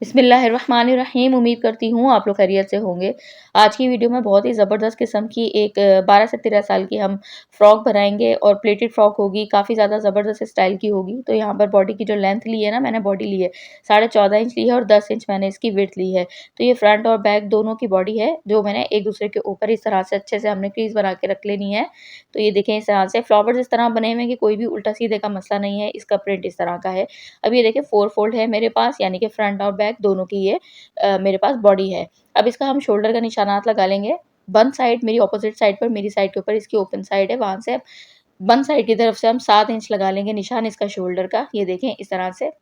बिस्मिल्लाहिर्रहमानिर्रहीम। उम्मीद करती हूँ आप लोग खैरियत से होंगे। आज की वीडियो में बहुत ही ज़बरदस्त किस्म की एक 12 से 13 साल की हम फ्रॉक बनाएँगे और प्लेटेड फ्रॉक होगी, काफ़ी ज़्यादा ज़बरदस्त स्टाइल की होगी। तो यहाँ पर बॉडी की जो लेंथ ली है ना, मैंने बॉडी ली है 14.5 इंच ली है और 10 इंच मैंने इसकी विड्थ ली है। तो ये फ्रंट और बैक दोनों की बॉडी है, जो मैंने एक दूसरे के ऊपर इस तरह से अच्छे से हमने क्रीज़ बना के रख लेनी है। तो ये देखें, इस तरह से फ्लावर्स इस तरह बने हुए हैं कि कोई भी उल्टा-सीधे का मसला नहीं है, इसका प्रिंट इस तरह का है। अब ये देखिए 4 फोल्ड है मेरे पास, यानी कि फ्रंट और बैक दोनों की ये मेरे पास बॉडी है। अब इसका हम शोल्डर का निशानात लगा लेंगे। वन साइड मेरी अपोज़िट साइड पर, मेरी साइड के ऊपर इसकी ओपन साइड है, वहाँ से वन साइड की तरफ से हम 7 इंच लगा लेंगे निशान इसका शोल्डर का। ये देखें इस तरह से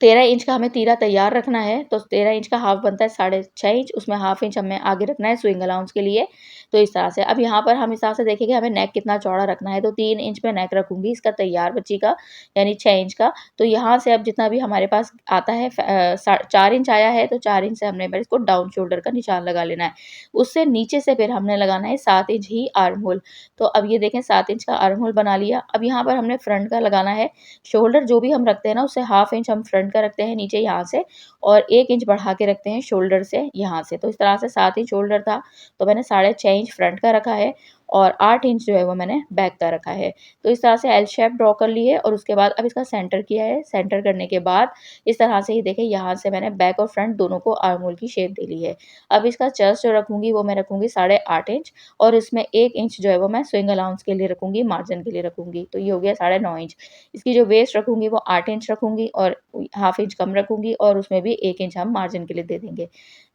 13 इंच का हमें तीरा तैयार रखना है, तो 13 इंच का हाफ बनता है 6.5 इंच, उसमें हाफ इंच हमें आगे रखना है स्विंग अलाउंस के लिए। तो इस तरह से अब यहाँ पर हम इस तरह से देखेंगे हमें नेक कितना चौड़ा रखना है, तो 3 इंच में नेक रखूँगी इसका तैयार बच्ची का, यानी 6 इंच का। तो यहाँ से अब जितना भी हमारे पास आता है 4 इंच आया है, तो 4 इंच से हमने पर इसको डाउन शोल्डर का निशान लगा लेना है। उससे नीचे से फिर हमने लगाना है 7 इंच ही आर्म होल। तो अब ये देखें 7 इंच का आर्म होल बना लिया। अब यहाँ पर हमने फ्रंट का लगाना है। शोल्डर जो भी हम रखते हैं ना, उससे हाफ इंच हम फ्रंट का रखते हैं नीचे यहाँ से, और 1 इंच बढ़ा के रखते हैं शोल्डर से यहाँ से। तो इस तरह से 7 इंच शोल्डर था, तो मैंने 6.5 इंच फ्रंट का रखा है और 8 इंच जो है वो मैंने बैक का रखा है। तो इस तरह से एल शेप ड्रॉ कर ली है और उसके बाद अब इसका सेंटर किया है। सेंटर करने के बाद इस तरह से ये देखें, यहाँ से मैंने बैक और फ्रंट दोनों को आर्म होल की शेप दे ली है। अब इसका चेस्ट जो रखूँगी वो मैं रखूँगी 8.5 इंच, और इसमें 1 इंच जो है वो मैं स्विंग अलाउंस के लिए रखूँगी, मार्जिन के लिए रखूँगी। तो ये हो गया 9.5 इंच। इसकी जो वेस्ट रखूँगी वो 8 इंच रखूँगी और हाफ इंच कम रखूँगी, और उसमें भी 1 इंच हम मार्जिन के लिए दे देंगे।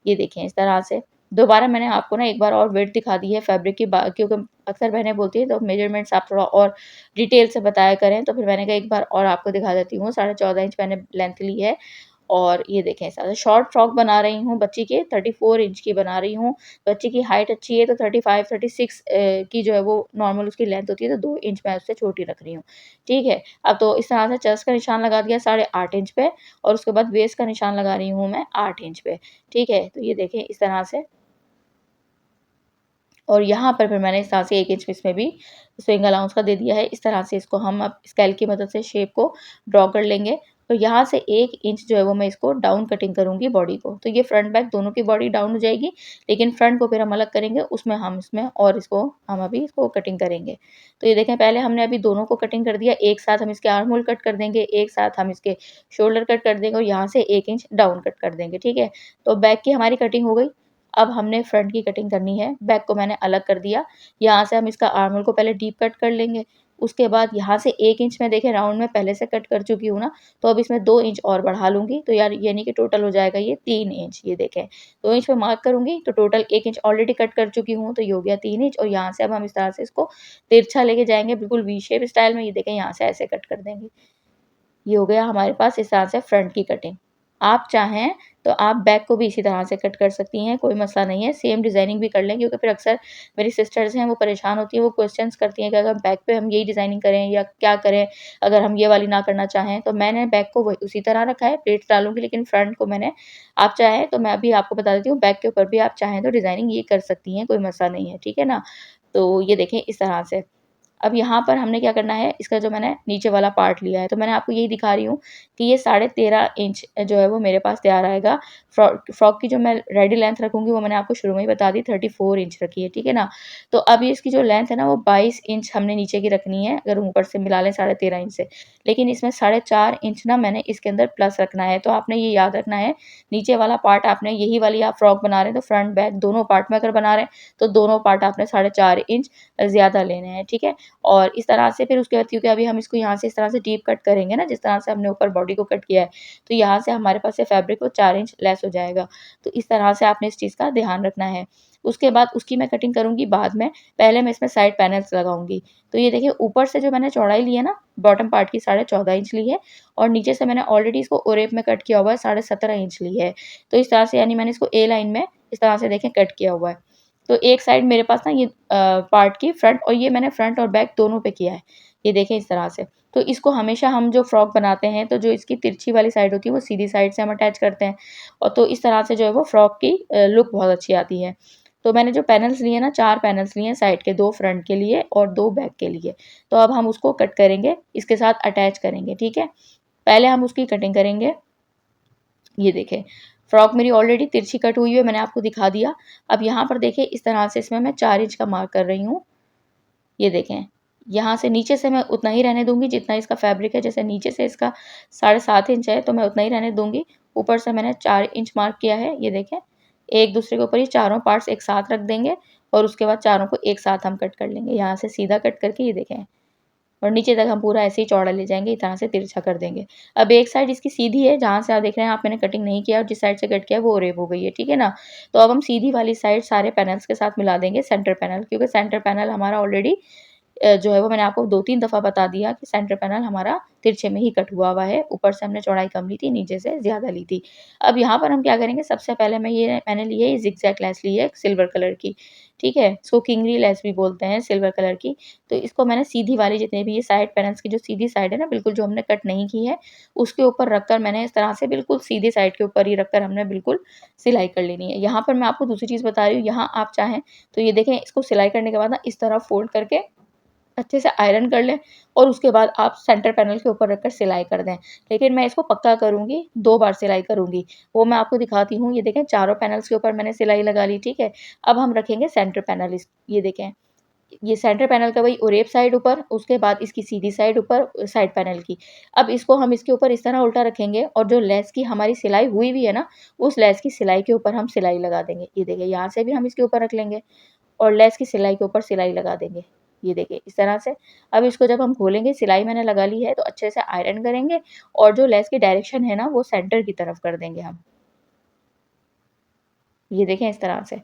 ये देखें इस तरह से। दोबारा मैंने आपको ना एक बार और विड्थ दिखा दी है फैब्रिक की, क्योंकि अक्सर बहनें बोलती हैं तो मेजरमेंट्स आप थोड़ा और डिटेल से बताया करें, तो फिर मैंने कहा एक बार और आपको दिखा देती हूँ। 14.5 इंच मैंने लेंथ ली है, और ये देखें इस तरह से शॉर्ट फ्रॉक बना रही हूँ बच्ची के, 34 इंच की बना रही हूँ। बच्ची की हाइट अच्छी है तो 35 36 की जो है वो नॉर्मल उसकी लेंथ होती है, तो 2 इंच मैं उससे छोटी रख रही हूँ। ठीक है? अब तो इस तरह से चेस्ट का निशान लगा दिया 8.5 इंच पे, और उसके बाद वेस्ट का निशान लगा रही हूँ मैं 8 इंच पे। ठीक है? तो ये देखें इस तरह से, और यहाँ पर फिर मैंने इस तरह से 1 इंच इसमें भी स्विंग अलाउंस का दे दिया है। इस तरह से इसको हम अब स्केल की मदद से शेप को ड्रॉ कर लेंगे। तो यहाँ से 1 इंच जो है वो मैं इसको डाउन कटिंग करूँगी बॉडी को। तो ये फ्रंट बैक दोनों की बॉडी डाउन हो जाएगी, लेकिन फ्रंट को फिर हम अलग करेंगे, उसमें हम इसमें और इसको हम अभी इसको कटिंग करेंगे। तो ये देखें, पहले हमने अभी दोनों को कटिंग कर दिया, एक साथ हम इसके आर्म होल कट कर देंगे, एक साथ हम इसके शोल्डर कट कर देंगे और यहाँ से 1 इंच डाउन कट कर देंगे। ठीक है? तो बैक की हमारी कटिंग हो गई। अब हमने फ्रंट की कटिंग करनी है। बैक को मैंने अलग कर दिया। यहाँ से हम इसका आर्म होल को पहले डीप कट कर लेंगे। उसके बाद यहाँ से 1 इंच मैं देखें राउंड में पहले से कट कर चुकी हूँ ना, तो अब इसमें 2 इंच और बढ़ा लूँगी, तो यार यानी कि टोटल हो जाएगा ये 3 इंच। ये देखें, 2 इंच पे मार्क करूँगी तो टोटल 1 इंच ऑलरेडी कट कर चुकी हूँ, तो ये हो गया 3 इंच, और यहाँ से अब हम इस तरह से इसको तिरछा लेके जाएँगे बिल्कुल वी शेप स्टाइल में। ये देखें, यहाँ से ऐसे कट कर देंगे। ये हो गया हमारे पास इस तरह से फ्रंट की कटिंग। आप चाहें तो आप बैक को भी इसी तरह से कट कर सकती हैं, कोई मसला नहीं है। सेम डिज़ाइनिंग भी कर लें, क्योंकि फिर अक्सर मेरी सिस्टर्स हैं वो परेशान होती हैं, वो क्वेश्चन्स करती हैं कि अगर बैक पे हम यही डिज़ाइनिंग करें या क्या करें, अगर हम ये वाली ना करना चाहें। तो मैंने बैक को वही उसी तरह रखा है, प्लेट्स डालूँगी, लेकिन फ्रंट को मैंने, आप चाहें तो मैं अभी आपको बता देती हूँ, बैक के ऊपर भी आप चाहें तो डिज़ाइनिंग ये कर सकती हैं, कोई मसला नहीं है, ठीक है ना? तो ये देखें इस तरह से। अब यहाँ पर हमने क्या करना है, इसका जो मैंने नीचे वाला पार्ट लिया है, तो मैंने आपको यही दिखा रही हूँ कि ये 13.5 इंच जो है वो मेरे पास तैयार आएगा। फ्रॉक की जो मैं रेडी लेंथ रखूँगी वो मैंने आपको शुरू में ही बता दी, 34 इंच रखी है, ठीक है ना? तो अब ये इसकी जो लेंथ है ना वो 22 इंच हमने नीचे की रखनी है, अगर ऊपर से मिला लें 13.5 इंच से। लेकिन इसमें 4.5 इंच ना मैंने इसके अंदर प्लस रखना है, तो आपने ये याद रखना है, नीचे वाला पार्ट आपने, यही वाली आप फ्रॉक बना रहे हैं तो फ्रंट बैक दोनों पार्ट में अगर बना रहे हैं, तो दोनों पार्ट आपने 4.5 इंच ज़्यादा लेने हैं, ठीक है? और इस तरह से फिर उसके बाद, क्योंकि अभी हम इसको यहाँ से इस तरह से डीप कट करेंगे ना, जिस तरह से हमने ऊपर बॉडी को कट किया है, तो यहाँ से हमारे पास ये फैब्रिक वो 4 इंच लेस हो जाएगा। तो इस तरह से आपने इस चीज़ का ध्यान रखना है। उसके बाद उसकी मैं कटिंग करूँगी बाद में, पहले मैं इसमें साइड पैनल्स लगाऊँगी। तो ये देखिए, ऊपर से जो मैंने चौड़ाई ली है ना, बॉटम पार्ट की 14.5 इंच ली है, और नीचे से मैंने ऑलरेडी इसको ओरेप में कट किया हुआ है 17.5 इंच ली है। तो इस तरह से, यानी मैंने इसको ए लाइन में इस तरह से देखें कट किया हुआ है। तो एक साइड मेरे पास ना ये पार्ट की फ्रंट, और ये मैंने फ्रंट और बैक दोनों पे किया है। ये देखें इस तरह से। तो इसको हमेशा हम जो फ्रॉक बनाते हैं, तो जो इसकी तिरछी वाली साइड होती है वो सीधी साइड से हम अटैच करते हैं, और तो इस तरह से जो है वो फ्रॉक की लुक बहुत अच्छी आती है। तो मैंने जो पैनल्स लिए हैं ना, 4 पैनल्स लिए हैं साइड के, 2 फ्रंट के लिए और 2 बैक के लिए। तो अब हम उसको कट करेंगे, इसके साथ अटैच करेंगे, ठीक है? पहले हम उसकी कटिंग करेंगे। ये देखें, फ्रॉक मेरी ऑलरेडी तिरछी कट हुई है, मैंने आपको दिखा दिया। अब यहाँ पर देखिए इस तरह से इसमें मैं 4 इंच का मार्क कर रही हूँ। ये देखें, यहाँ से नीचे से मैं उतना ही रहने दूँगी जितना इसका फैब्रिक है। जैसे नीचे से इसका 7.5 इंच है तो मैं उतना ही रहने दूँगी। ऊपर से मैंने 4 इंच मार्क किया है, ये देखें। एक दूसरे के ऊपर ये चारों पार्ट्स एक साथ रख देंगे और उसके बाद चारों को एक साथ हम कट कर लेंगे। यहाँ से सीधा कट करके ये देखें, और नीचे तक हम पूरा ऐसे ही चौड़ा ले जाएँगे, इस तरह से तिरछा कर देंगे। अब एक साइड इसकी सीधी है, जहाँ से आप देख रहे हैं, आप मैंने कटिंग नहीं किया और जिस साइड से कट किया है वो रेप हो गई है, ठीक है ना? तो अब हम सीधी वाली साइड सारे पैनल्स के साथ मिला देंगे सेंटर पैनल, क्योंकि सेंटर पैनल हमारा ऑलरेडी जो है वो मैंने आपको 2-3 दफ़ा बता दिया कि सेंटर पैनल हमारा तिरछे में ही कट हुआ हुआ है। ऊपर से हमने चौड़ाई कम ली थी, नीचे से ज़्यादा ली थी। अब यहाँ पर हम क्या करेंगे, सबसे पहले मैंने ली है ये ज़िगज़ैग लेस ली है सिल्वर कलर की, ठीक है? इसको किंगरी लेस भी बोलते हैं सिल्वर कलर की। तो इसको मैंने सीधी वाली जितने भी ये साइड पैनल्स की जो सीधी साइड है ना, बिल्कुल जो हमने कट नहीं की है, उसके ऊपर रखकर मैंने इस तरह से बिल्कुल सीधी साइड के ऊपर ही रखकर हमने बिल्कुल सिलाई कर लेनी है। यहाँ पर मैं आपको दूसरी चीज़ बता रही हूँ, यहाँ आप चाहें तो ये देखें, इसको सिलाई करने के बाद ना इस तरह फ़ोल्ड करके अच्छे से आयरन कर लें और उसके बाद आप सेंटर पैनल के ऊपर रखकर सिलाई कर दें। लेकिन मैं इसको पक्का करूँगी, 2 बार सिलाई करूँगी। वो मैं आपको दिखाती हूँ। ये देखें, चारों पैनल्स के ऊपर मैंने सिलाई लगा ली, ठीक है? अब हम रखेंगे सेंटर पैनल ये देखें, ये सेंटर पैनल का वही ओरेप साइड ऊपर, उसके बाद इसकी सीधी साइड ऊपर साइड पैनल की। अब इसको हम इसके ऊपर इस तरह उल्टा रखेंगे और जो लेस की हमारी सिलाई हुई हुई है ना, उस लेस की सिलाई के ऊपर हम सिलाई लगा देंगे। ये देखिए, यहाँ से भी हम इसके ऊपर रख लेंगे और लेस की सिलाई के ऊपर सिलाई लगा देंगे। ये देखिए इस तरह से। अब इसको जब हम खोलेंगे, सिलाई मैंने लगा ली है तो अच्छे से आयरन करेंगे और जो लेस की डायरेक्शन है ना, वो सेंटर की तरफ कर देंगे हम। ये देखें इस तरह से।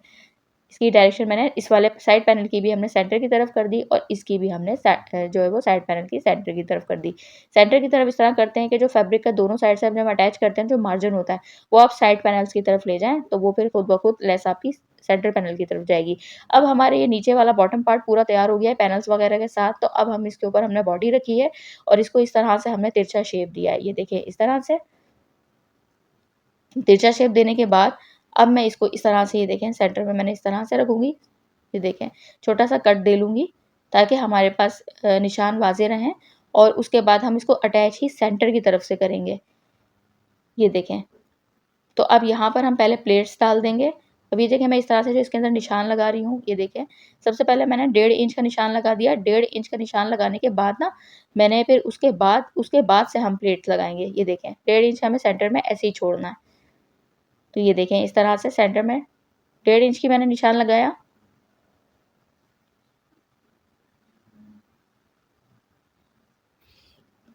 इसकी डायरेक्शन मैंने इस वाले साइड पैनल की भी हमने सेंटर की तरफ कर दी और इसकी भी हमने जो है वो साइड पैनल की सेंटर की तरफ कर दी। सेंटर की तरफ इस तरह करते हैं कि जो फैब्रिक का दोनों साइड से हम जब अटैच करते हैं, जो मार्जिन होता है, वो आप साइड पैनल्स की तरफ ले जाएँ, तो वो फिर खुद ब खुद लेस आपकी सेंटर पैनल की तरफ जाएगी। अब हमारे ये नीचे वाला बॉटम पार्ट पूरा तैयार हो गया है पैनल्स वगैरह के साथ, तो अब हम इसके ऊपर हमने बॉडी रखी है और इसको इस तरह से हमने तिरछा शेप दिया है। ये देखिए इस तरह से। तिरछा शेप देने के बाद अब मैं इसको इस तरह से, ये देखें, सेंटर में मैंने इस तरह से रखूँगी। ये देखें, छोटा-सा कट दे लूँगी ताकि हमारे पास निशान वाज़ेह रहें और उसके बाद हम इसको अटैच ही सेंटर की तरफ से करेंगे। ये देखें, तो अब यहाँ पर हम पहले प्लेट्स डाल देंगे। अब ये देखें, मैं इस तरह से जो इसके अंदर निशान लगा रही हूँ, ये देखें। सबसे पहले मैंने 1.5 इंच का निशान लगा दिया। 1.5 इंच का निशान लगाने के बाद ना, मैंने फिर उसके बाद से हम प्लेट्स लगाएँगे। ये देखें, 1.5 इंच हमें सेंटर में ऐसे ही छोड़ना है। तो ये देखें इस तरह से सेंटर में 1.5 इंच की मैंने निशान लगाया।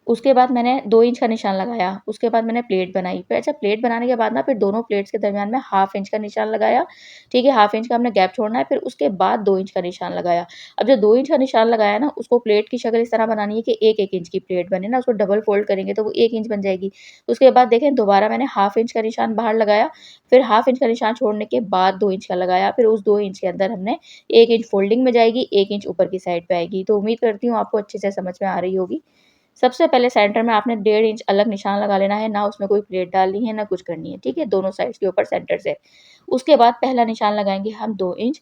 उसके बाद मैंने 2 इंच का निशान लगाया, उसके बाद मैंने प्लेट बनाई। फिर अच्छा, प्लेट बनाने के बाद ना फिर दोनों प्लेट्स के दरमियान में हाफ़ इंच का निशान लगाया, ठीक है? हाफ़ इंच का हमने गैप छोड़ना है, फिर उसके बाद 2 इंच का निशान लगाया। अब जो 2 इंच का निशान लगाया ना, उसको प्लेट की शक्ल इस तरह बनानी है कि 1-1 इंच की प्लेट बने ना, उसको डबल फ़ोल्ड करेंगे तो वो 1 इंच बन जाएगी। उसके बाद देखें, दोबारा मैंने हाफ़ इंच का निशान बाहर लगाया, फिर हाफ़ इंच का निशान छोड़ने के बाद 2 इंच का लगाया, फिर उस 2 इंच के अंदर हमने 1 इंच फ़ोल्डिंग में जाएगी, 1 इंच ऊपर की साइड पे आएगी। तो उम्मीद करती हूँ आपको अच्छे से समझ में आ रही होगी। सबसे पहले सेंटर में आपने 1.5 इंच अलग निशान लगा लेना है, ना उसमें कोई प्लेट डालनी है, ना कुछ करनी है, ठीक है? दोनों साइड्स के ऊपर सेंटर से। उसके बाद पहला निशान लगाएँगे हम 2 इंच,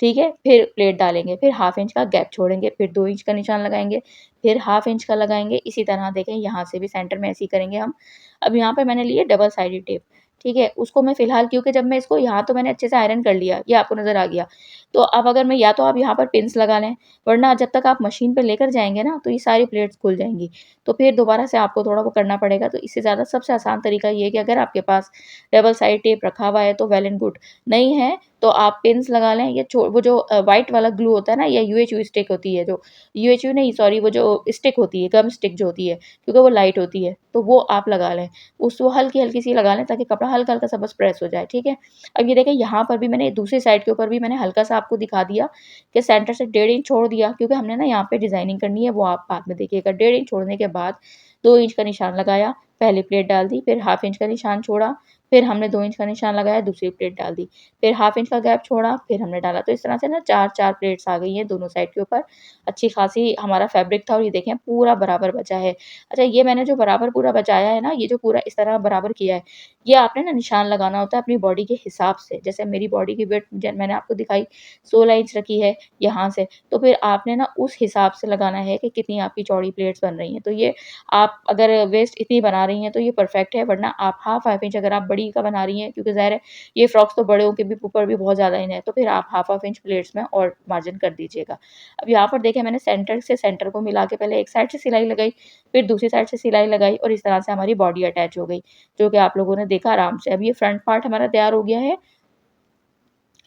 ठीक है? फिर प्लेट डालेंगे, फिर हाफ़ इंच का गैप छोड़ेंगे, फिर 2 इंच का निशान लगाएँगे, फिर हाफ़ इंच का लगाएँगे। इसी तरह देखें, यहाँ से भी सेंटर में ऐसे ही करेंगे हम। अब यहाँ पे मैंने ली है डबल साइडेड टेप, ठीक है? उसको मैं फ़िलहाल, क्योंकि जब मैं इसको यहाँ तो मैंने अच्छे से आयरन कर लिया, ये आपको नज़र आ गया। तो अब अगर मैं, या तो आप यहाँ पर पिन्स लगा लें, वरना जब तक आप मशीन पे लेकर जाएँगे ना, तो ये सारी प्लेट्स खुल जाएँगी। तो फिर दोबारा से आपको थोड़ा वो करना पड़ेगा। तो इससे ज़्यादा सबसे आसान तरीका ये है कि अगर आपके पास डबल साइड टेप रखा हुआ है तो वेल एंड गुड, नहीं है तो आप पिन्स लगा लें। ये वो जो व्हाइट वाला ग्लू होता है ना, या यूएचयू स्टिक होती है, जो यूएचयू नहीं, सॉरी, वो जो स्टिक होती है, गम स्टिक जो होती है, क्योंकि वो लाइट होती है, तो वो आप लगा लें। वो हल्की-हल्की सी लगा लें ताकि कपड़ा हल्का-हल्का सा बस प्रेस हो जाए, ठीक है? अब ये देखें, यहाँ पर भी मैंने दूसरी साइड के ऊपर भी मैंने हल्का-सा आपको दिखा दिया कि सेंटर से 1.5 इंच छोड़ दिया, क्योंकि हमने ना यहाँ पे डिज़ाइनिंग करनी है, वो आप बाद में देखिएगा। 1.5 इंच छोड़ने के बाद 2 इंच का निशान लगाया, पहले प्लेट डाल दी, फिर हाफ़ इंच का निशान छोड़ा, फिर हमने 2 इंच का निशान लगाया, दूसरी प्लेट डाल दी। फिर हाफ इंच का गैप छोड़ा, फिर हमने डाला। तो इस तरह से ना 4-4 प्लेट्स आ गई हैं दोनों साइड के ऊपर। अच्छी खासी हमारा फैब्रिक था और ये देखें पूरा बराबर बचा है। अच्छा, ये मैंने जो बराबर पूरा बचाया है ना, ये जो पूरा इस तरह बराबर किया है, ये आपने ना निशान लगाना होता है अपनी बॉडी के हिसाब से। जैसे मेरी बॉडी की विड्थ मैंने आपको दिखाई 16 इंच रखी है यहाँ से, तो फिर आपने ना उस हिसाब से लगाना है कि कितनी आपकी चौड़ी प्लेट्स बन रही हैं। तो ये आप अगर वेस्ट इतनी बना रही हैं तो ये परफेक्ट है, वरना आप हाफ इंच अगर आप बड़ी का बना रही हैं, क्योंकि ज़ाहिर है ये फ्रॉक्स तो बड़ों के भी ऊपर भी बहुत ज़्यादा इन है, तो फिर आप हाफ इंच प्लेट्स में और मार्जिन कर दीजिएगा। अब यहाँ पर देखें मैंने सेंटर से सेंटर को मिला के पहले एक साइड से सिलाई लगाई, फिर दूसरी साइड से सिलाई लगाई और इस तरह से हमारी बॉडी अटैच हो गई, जो कि आप लोगों ने देखा आराम से। अब ये फ्रंट पार्ट हमारा तैयार हो गया है।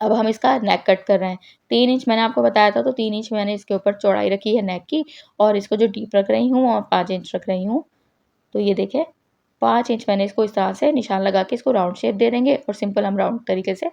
अब हम इसका नेक कट कर रहे हैं। 3 इंच मैंने आपको बताया था, तो 3 इंच मैंने इसके ऊपर चौड़ाई रखी है नेक की, और इसको जो डीप रख रही हूँ और 5 इंच रख रही हूँ। तो ये देखें 5 इंच मैंने इसको इस तरह से निशान लगा के इसको राउंड शेप दे देंगे और सिंपल हम राउंड तरीके से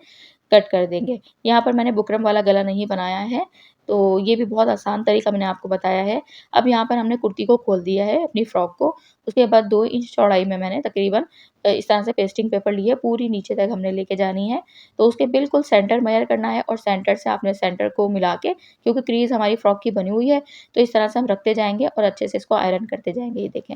कट कर देंगे। यहाँ पर मैंने बुकरम वाला गला नहीं बनाया है, तो ये भी बहुत आसान तरीका मैंने आपको बताया है। अब यहाँ पर हमने कुर्ती को खोल दिया है, अपनी फ्रॉक को। उसके बाद 2 इंच चौड़ाई में मैंने तकरीबन इस तरह से पेस्टिंग पेपर लिए, पूरी नीचे तक हमने लेके जानी है। तो उसके बिल्कुल सेंटर मेज़र करना है और सेंटर से आपने सेंटर को मिला के, क्योंकि क्रीज़ हमारी फ्रॉक की बनी हुई है, तो इस तरह से हम रखते जाएँगे और अच्छे से इसको आयरन करते जाएँगे। ये देखें।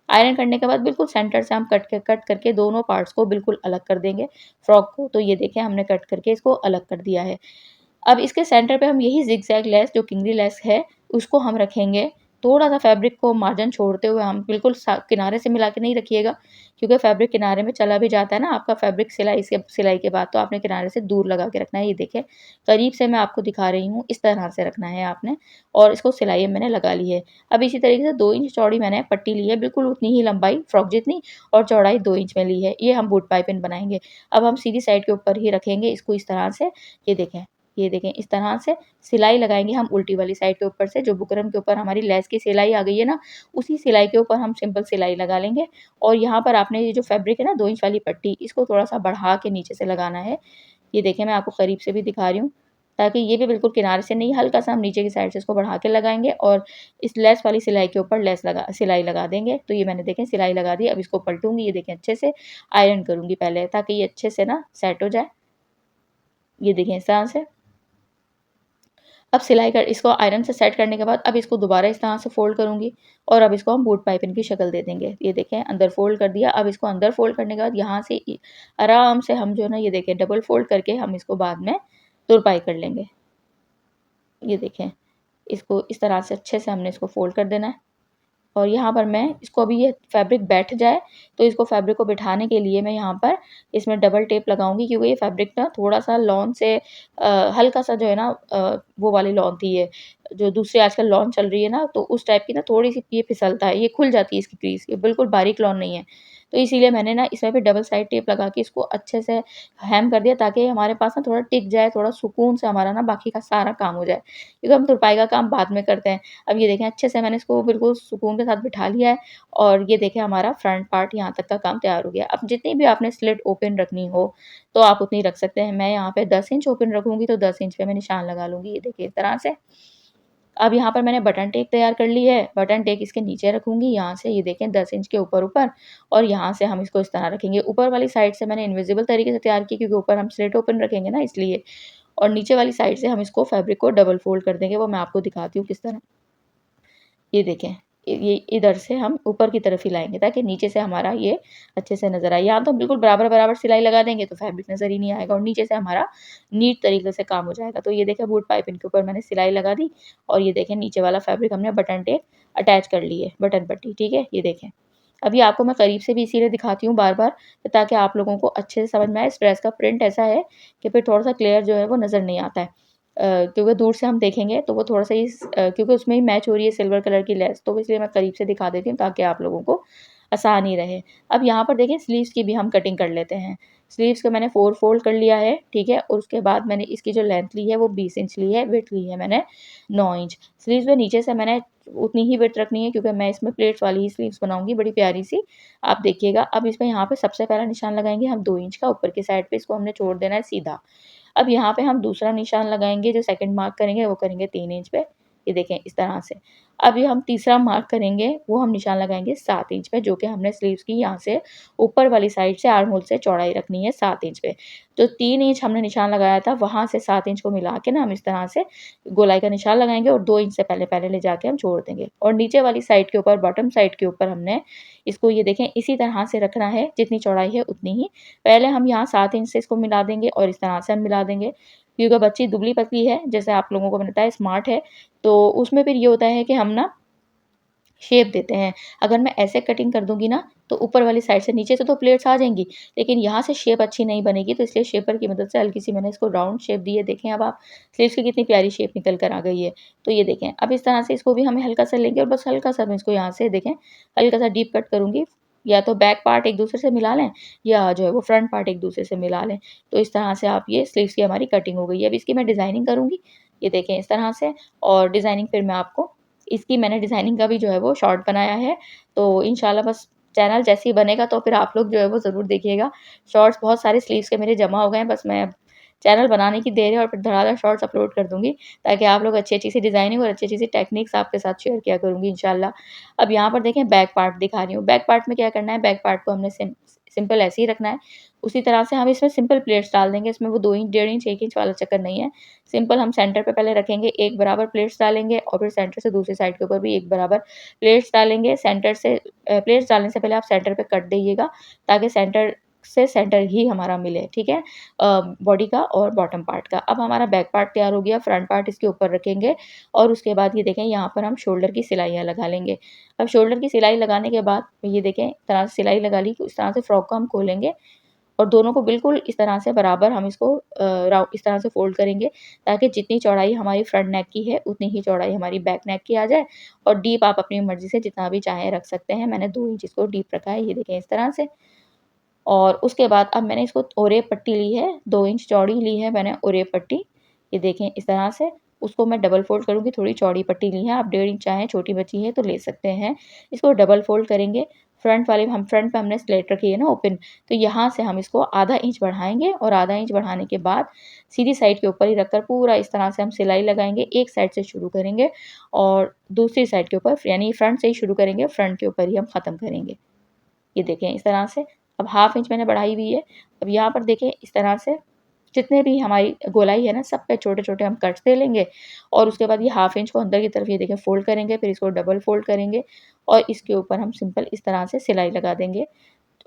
आयरन करने के बाद बिल्कुल सेंटर से हम कट करके दोनों पार्ट्स को बिल्कुल अलग कर देंगे फ्रॉक को। तो ये देखें हमने कट करके इसको अलग कर दिया है। अब इसके सेंटर पे हम यही ज़िगज़ैग लेस जो किंगरी लेस है, उसको हम रखेंगे। थोड़ा-सा फैब्रिक को मार्जिन छोड़ते हुए, हम बिल्कुल किनारे से मिला के नहीं रखिएगा, क्योंकि फैब्रिक किनारे में चला भी जाता है ना आपका फैब्रिक सिलाई के बाद, तो आपने किनारे से दूर लगा के रखना है। ये देखें, करीब से मैं आपको दिखा रही हूँ, इस तरह से रखना है आपने, और इसको सिलाई मैंने लगा ली है। अब इसी तरीके से 2 इंच चौड़ी मैंने पट्टी ली है, बिल्कुल उतनी ही लंबाई फ्रॉक जितनी, और चौड़ाई 2 इंच में ली है। ये हम बूट पाइपिंग बनाएँगे। अब हम सीधी साइड के ऊपर ही रखेंगे इसको इस तरह से। ये देखें इस तरह से सिलाई लगाएँगे हम उल्टी वाली साइड के ऊपर से, जो बुकरम के ऊपर हमारी लेस की सिलाई आ गई है ना, उसी सिलाई के ऊपर हम सिंपल सिलाई लगा लेंगे। और यहाँ पर आपने ये जो फैब्रिक है ना 2 इंच वाली पट्टी, इसको थोड़ा-सा बढ़ा के नीचे से लगाना है। ये देखें मैं आपको करीब से भी दिखा रही हूँ, ताकि ये भी बिल्कुल किनारे से नहीं, हल्का-सा हम नीचे की साइड से इसको बढ़ा के लगाएँगे और इस लेस वाली सिलाई के ऊपर सिलाई लगा देंगे। तो ये मैंने देखें सिलाई लगा दी। अब इसको पलटूँगी, ये देखें अच्छे से आयरन करूँगी पहले, ताकि ये अच्छे से ना सेट हो जाए। ये देखें इस तरह से। अब सिलाई कर इसको आयरन से सेट करने के बाद अब इसको दोबारा इस तरह से फ़ोल्ड करूँगी और अब इसको हम बूट पाइपिंग की शक्ल दे देंगे। ये देखें अंदर फ़ोल्ड कर दिया। अब इसको अंदर फ़ोल्ड करने के बाद यहाँ से आराम से हम जो है ना, ये देखें डबल फ़ोल्ड करके हम इसको बाद में तुरपाई कर लेंगे। ये देखें, इसको इस तरह से अच्छे से हमने इसको फ़ोल्ड कर देना है। और यहाँ पर मैं इसको, अभी ये फैब्रिक बैठ जाए, तो इसको फैब्रिक को बिठाने के लिए मैं यहाँ पर इसमें डबल टेप लगाऊँगी, क्योंकि ये फैब्रिक ना थोड़ा-सा लॉन से हल्का-सा जो है ना, वो वाली लॉन थी ये, जो दूसरी आजकल लॉन चल रही है ना, तो उस टाइप की ना थोड़ी-सी ये फिसलता है, ये खुल जाती है इसकी क्रीज़, ये बिल्कुल बारीक लॉन नहीं है। तो इसीलिए मैंने ना इसमें भी डबल साइड टेप लगा के इसको अच्छे से हैम कर दिया, ताकि हमारे पास ना थोड़ा टिक जाए, थोड़ा सुकून से हमारा ना बाकी का सारा काम हो जाए, क्योंकि हम तुरपाई का काम बाद में करते हैं। अब ये देखें अच्छे से मैंने इसको बिल्कुल सुकून के साथ बिठा लिया है, और ये देखें हमारा फ्रंट पार्ट यहाँ तक का काम तैयार हो गया। अब जितनी भी आपने स्लिट ओपन रखनी हो, तो आप उतनी रख सकते हैं। मैं यहाँ पे 10 इंच ओपन रखूँगी, तो 10 इंच पे मैं निशान लगा लूँगी। ये देखिए इस तरह से। अब यहाँ पर मैंने बटन टेक तैयार कर ली है। बटन टेक इसके नीचे रखूँगी, यहाँ से ये देखें 10 इंच के ऊपर-ऊपर, और यहाँ से हम इसको इस तरह रखेंगे। ऊपर वाली साइड से मैंने इनविजिबल तरीके से तैयार की, क्योंकि ऊपर हम स्लिट ओपन रखेंगे ना इसलिए। और नीचे वाली साइड से हम इसको फैब्रिक को डबल फ़ोल्ड कर देंगे, वो मैं आपको दिखाती हूँ किस तरह। ये देखें, ये इधर से हम ऊपर की तरफ ही लाएँगे, ताकि नीचे से हमारा ये अच्छे से नज़र आए। या तो बिल्कुल बराबर-बराबर सिलाई लगा देंगे, तो फैब्रिक नज़र ही नहीं आएगा, और नीचे से हमारा नीट तरीके से काम हो जाएगा। तो ये देखें बूट पाइपिंग के ऊपर मैंने सिलाई लगा दी, और ये देखें नीचे वाला फैब्रिक हमने बटन टेप अटैच कर ली है, बटन पट्टी, ठीक है? ये देखें। अभी आपको मैं करीब से भी इसीलिए दिखाती हूँ बार-बार, ताकि आप लोगों को अच्छे से समझ में आए। इस ड्रेस का प्रिंट ऐसा है कि फिर थोड़ा-सा क्लियर जो है वो नज़र नहीं आता है। क्योंकि दूर से हम देखेंगे तो वो थोड़ा-सा क्योंकि उसमें ही मैच हो रही है सिल्वर कलर की लेस, तो इसलिए मैं करीब से दिखा देती हूँ, ताकि आप लोगों को आसानी रहे। अब यहाँ पर देखिए स्लीव्स की भी हम कटिंग कर लेते हैं। स्लीव्स को मैंने 4 फ़ोल्ड कर लिया है, ठीक है? और उसके बाद मैंने इसकी जो लेंथ ली है वो 20 इंच ली है, विड्थ ली है मैंने 9 इंच। स्लीव्स में नीचे से मैंने उतनी ही विड्थ रखनी है, क्योंकि मैं इसमें प्लेट्स वाली ही स्लीव्स बनाऊँगी, बड़ी प्यारी-सी। आप देखिएगा। अब इसमें यहाँ पे सबसे पहला निशान लगाएँगे हम 2 इंच का, ऊपर की साइड पे इसको हमने छोड़ देना है सीधा। अब यहाँ पे हम दूसरा निशान लगाएँगे, जो सेकंड मार्क करेंगे वो करेंगे 3 इंच पे। ये देखें इस तरह से। अब ये हम तीसरा मार्क करेंगे, वो हम निशान लगाएँगे 7 इंच पे, जो कि हमने स्लीव्स की यहाँ से ऊपर वाली साइड से आर्म होल से चौड़ाई रखनी है 7 इंच पे। जो 3 इंच हमने निशान लगाया था, वहाँ से 7 इंच को मिला के ना हम इस तरह से गोलाई का निशान लगाएँगे और 2 इंच से पहले-पहले ले जाके हम छोड़ देंगे। और नीचे वाली साइड के ऊपर, बॉटम साइड के ऊपर हमने इसको ये देखें इसी तरह से रखना है, जितनी चौड़ाई है उतनी ही। पहले हम यहाँ 7 इंच से इसको मिला देंगे और इस तरह से हम मिला देंगे। क्योंकि बच्ची दुबली-पतली है, जैसे आप लोगों को मैंने बताया स्मार्ट है, तो उसमें फिर ये होता है कि हम ना शेप देते हैं। अगर मैं ऐसे कटिंग कर दूँगी ना, तो ऊपर वाली साइड से नीचे से तो प्लेट्स आ जाएँगी, लेकिन यहाँ से शेप अच्छी नहीं बनेगी, तो इसलिए शेपर की मदद से हल्की-सी मैंने इसको राउंड शेप दी है। देखें अब आप स्लीव्स की कितनी प्यारी शेप निकल कर आ गई है। तो ये देखें, अब इस तरह से इसको भी हमें हल्का-सा लेंगे और बस हल्का-सा मैं इसको यहाँ से देखें, हल्का-सा डीप कट करूँगी। या तो बैक पार्ट एक-दूसरे से मिला लें या जो है वो फ्रंट पार्ट एक-दूसरे से मिला लें। तो इस तरह से आप ये स्लीव्स की हमारी कटिंग हो गई है। अब इसकी मैं डिज़ाइनिंग करूँगी। ये देखें इस तरह से, और डिज़ाइनिंग फिर मैं आपको इसकी मैंने डिज़ाइनिंग का भी जो है वो शॉर्ट बनाया है, तो इंशाल्लाह बस चैनल जैसे ही बनेगा तो फिर आप लोग जो है वो ज़रूर देखिएगा। शॉर्ट्स बहुत सारे स्लीव्स के मेरे जमा हो गए हैं, बस मैं चैनल बनाने की देर है और फिर धड़ाधड़ शॉर्ट्स अपलोड कर दूँगी, ताकि आप लोग अच्छी-अच्छी सी डिज़ाइनिंग और अच्छी-अच्छी सी टेक्निक्स आपके साथ शेयर किया करूँगी इंशाल्लाह। अब यहाँ पर देखें बैक पार्ट दिखा रही हूँ। बैक पार्ट में क्या करना है, बैक पार्ट को हमने सिंपल ऐसे ही रखना है। उसी तरह से हम इसमें सिंपल प्लेट्स डाल देंगे, इसमें वो 2 इंच, 1.5 इंच, 1 इंच वाला चक्कर नहीं है। सिंपल हम सेंटर पे पहले रखेंगे, एक बराबर प्लेट्स डालेंगे और फिर सेंटर से दूसरी साइड के ऊपर भी एक बराबर प्लेट्स डालेंगे। सेंटर से प्लेट्स डालने से पहले आप सेंटर पे कट दीजिएगा, ताकि सेंटर से सेंटर ही हमारा मिले, ठीक है? बॉडी का और बॉटम पार्ट का। अब हमारा बैक पार्ट तैयार हो गया, फ्रंट पार्ट इसके ऊपर रखेंगे और उसके बाद ये देखें यहाँ पर हम शोल्डर की सिलाइयाँ लगा लेंगे। अब शोल्डर की सिलाई लगाने के बाद ये देखें इस तरह से सिलाई लगा ली, इस तरह से फ्रॉक को हम खोलेंगे और दोनों को बिल्कुल इस तरह से बराबर हम इसको इस तरह से फ़ोल्ड करेंगे, ताकि जितनी चौड़ाई हमारी फ्रंट नेक की है, उतनी ही चौड़ाई हमारी बैक नेक की आ जाए। और डीप आप अपनी मर्ज़ी से जितना भी चाहें रख सकते हैं। मैंने 2 इंच इसको डीप रखा है, ये देखें इस तरह से। और उसके बाद अब मैंने इसको ओरेप पट्टी ली है, 2 इंच चौड़ी ली है मैंने ओरेप पट्टी। ये देखें इस तरह से, उसको मैं डबल फ़ोल्ड करूँगी, थोड़ी चौड़ी पट्टी ली है, आप 1.5 इंच चाहें छोटी बच्ची है तो ले सकते हैं। इसको डबल फ़ोल्ड करेंगे, फ्रंट पे हमने स्लेट रखी है ना ओपन, तो यहाँ से हम इसको आधा इंच बढ़ाएँगे और आधा इंच बढ़ाने के बाद सीधी साइड के ऊपर ही रखकर पूरा इस तरह से हम सिलाई लगाएँगे। एक साइड से शुरू करेंगे और दूसरी साइड के ऊपर, यानी फ्रंट से ही शुरू करेंगे, फ्रंट के ऊपर ही हम ख़त्म करेंगे। ये देखें इस तरह से। अब हाफ इंच मैंने बढ़ाई हुई है। अब यहाँ पर देखें इस तरह से जितने भी हमारी गोलाई है ना, सब पे छोटे-छोटे हम कट्स दे लेंगे और उसके बाद ये हाफ इंच को अंदर की तरफ ये देखें फ़ोल्ड करेंगे, फिर इसको डबल फ़ोल्ड करेंगे और इसके ऊपर हम सिंपल इस तरह से सिलाई लगा देंगे।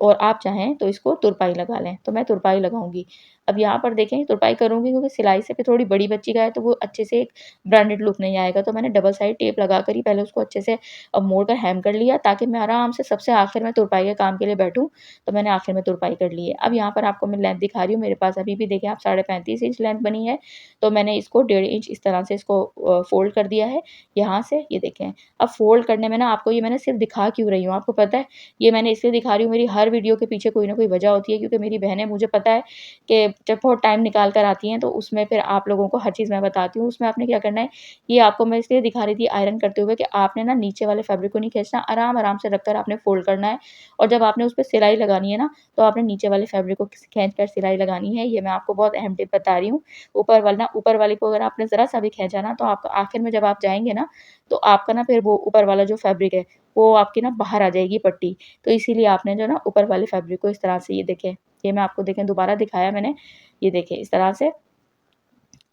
और आप चाहें तो इसको तुरपाई लगा लें, तो मैं तुरपाई लगाऊँगी। अब यहाँ पर देखें तुरपाई करूँगी क्योंकि सिलाई से फिर थोड़ी बड़ी बच्ची का है, तो वो अच्छे से एक ब्रांडेड लुक नहीं आएगा, तो मैंने डबल साइड टेप लगाकर ही पहले उसको अच्छे से मोड़ कर हेम कर लिया, ताकि मैं आराम से सबसे आखिर में तुरपाई के काम के लिए बैठूँ, तो मैंने आखिर में तुरपाई कर ली है। अब यहाँ पर आपको मैं लेंथ दिखा रही हूँ, मेरे पास अभी भी देखें आप 35.5 इंच लेंथ बनी है, तो मैंने इसको 1.5 इंच इस तरह से इसको फ़ोल्ड कर दिया है, यहाँ से ये देखें। अब फ़ोल्ड करने में ना आपको ये मैंने सिर्फ़ दिखा क्यों रही हूँ, आपको पता है? ये मैंने इसलिए दिखा रही हूँ, मेरी हर वीडियो के पीछे कोई ना कोई वजह होती है, क्योंकि मेरी बहनें, मुझे पता है कि जब बहुत टाइम निकाल कर आती हैं, तो उसमें फिर आप लोगों को हर चीज़ मैं बताती हूँ। उसमें आपने क्या करना है, ये आपको मैं इसलिए दिखा रही थी आयरन करते हुए कि आपने ना नीचे वाले फैब्रिक को नहीं खींचना, आराम-आराम से रखकर आपने फ़ोल्ड करना है और जब आपने उस पे सिलाई लगानी है ना, तो आपने नीचे वाले फैब्रिक को खींच कर सिलाई लगानी है। ये मैं आपको बहुत अहम टिप बता रही हूँ। ऊपर वाली को अगर आपने ज़रा-सा भी खींचा ना, तो आपका आखिर में जब आप जाएँगे ना, तो आपका ना फिर वो ऊपर वाला जो फैब्रिक है, वो आपकी ना बाहर आ जाएगी पट्टी। तो इसीलिए आपने जो ना ऊपर वाले फैब्रिक को इस तरह से, ये देखें, ये मैं आपको देखें दोबारा दिखाया मैंने, ये देखें इस तरह से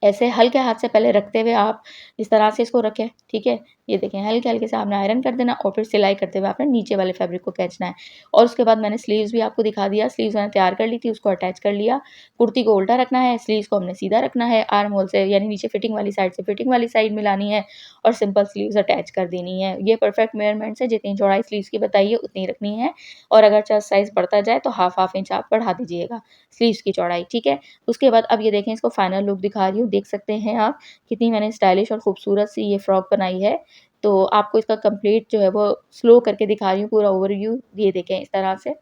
ऐसे हल्के हाथ से पहले रखते हुए आप इस तरह से इसको रखें, ठीक है? ये देखें हल्के-हल्के से आपने आयरन कर देना और फिर सिलाई करते हुए आपने नीचे वाले फैब्रिक को खींचना है। और उसके बाद मैंने स्लीव्स भी आपको दिखा दिया, स्लीव्स मैंने तैयार कर ली थी, उसको अटैच कर लिया। कुर्ती को उल्टा रखना है, स्लीव्स को हमने सीधा रखना है, आर्म होल से यानी नीचे फिटिंग वाली साइड से फिटिंग वाली साइड मिलानी है और सिंपल स्लीव्स अटैच कर देनी है। ये परफेक्ट मेजरमेंट्स है, जितनी चौड़ाई स्लीव्स की बताई है उतनी रखनी है और अगर चेस्ट साइज़ बढ़ता जाए तो हाफ इंच आप बढ़ा दीजिएगा स्लीव्स की चौड़ाई, ठीक है? उसके बाद अब ये देखें, इसको फाइनल लुक दिखा रही हूँ, देख सकते हैं आप कितनी मैंने स्टाइलिश और खूबसूरत सी ये फ्रॉक बनाई है। तो आपको इसका कंप्लीट जो है वो स्लो करके दिखा रही हूँ पूरा ओवरव्यू, ये देखें इस तरह से।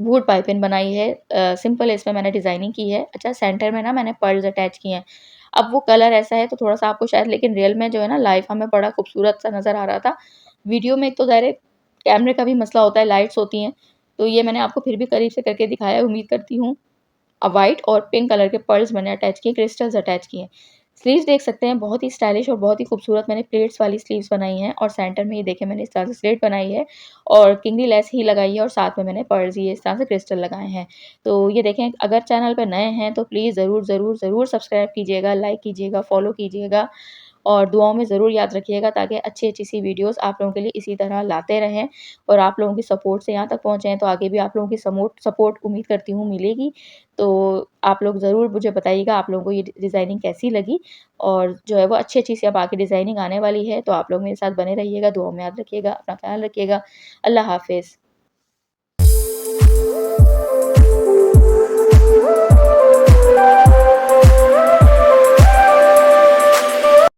वुड पाइपिंग बनाई है, सिंपल इसमें मैंने डिज़ाइनिंग की है। अच्छा, सेंटर में ना मैंने पर्ल्स अटैच किए हैं। अब वो कलर ऐसा है तो थोड़ा-सा आपको शायद, लेकिन रियल में जो है ना लाइव हमें बड़ा खूबसूरत सा नज़र आ रहा था। वीडियो में एक तो ज़ाहिर है कैमरे का भी मसला होता है, लाइट्स होती हैं, तो ये मैंने आपको फिर भी करीब से करके दिखाया है। उम्मीद करती हूँ व्हाइट और पिंक कलर के पर्ल्स मैंने अटैच किए, क्रिस्टल्स अटैच किए हैं। स्लीव्स देख सकते हैं बहुत ही स्टाइलिश और बहुत ही खूबसूरत मैंने प्लेट्स वाली स्लीव्स बनाई हैं और सेंटर में ये देखें मैंने इस तरह से स्लिट बनाई है और किंगली लेस ही लगाई है और साथ में मैंने पर्ल्स ये इस तरह से क्रिस्टल लगाए हैं। तो ये देखें अगर चैनल पे नए हैं तो प्लीज़ ज़रूर, ज़रूर, ज़रूर सब्सक्राइब कीजिएगा, लाइक कीजिएगा, फॉलो कीजिएगा और दुआओं में ज़रूर याद रखिएगा ताकि अच्छी-अच्छी सी वीडियोज़ आप लोगों के लिए इसी तरह लाते रहें और आप लोगों की सपोर्ट से यहाँ तक पहुँचे हैं तो आगे भी आप लोगों की समोट सपोर्ट उम्मीद करती हूँ मिलेगी। तो आप लोग ज़रूर मुझे बताइएगा आप लोगों को ये डिज़ाइनिंग कैसी लगी और जो है वो अच्छी-अच्छी सी अब आगे डिज़ाइनिंग आने वाली है, तो आप लोग मेरे साथ बने रहिएगा, दुआओं में याद रखिएगा, अपना ख़्याल रखिएगा। अल्लाह हाफ़िज़।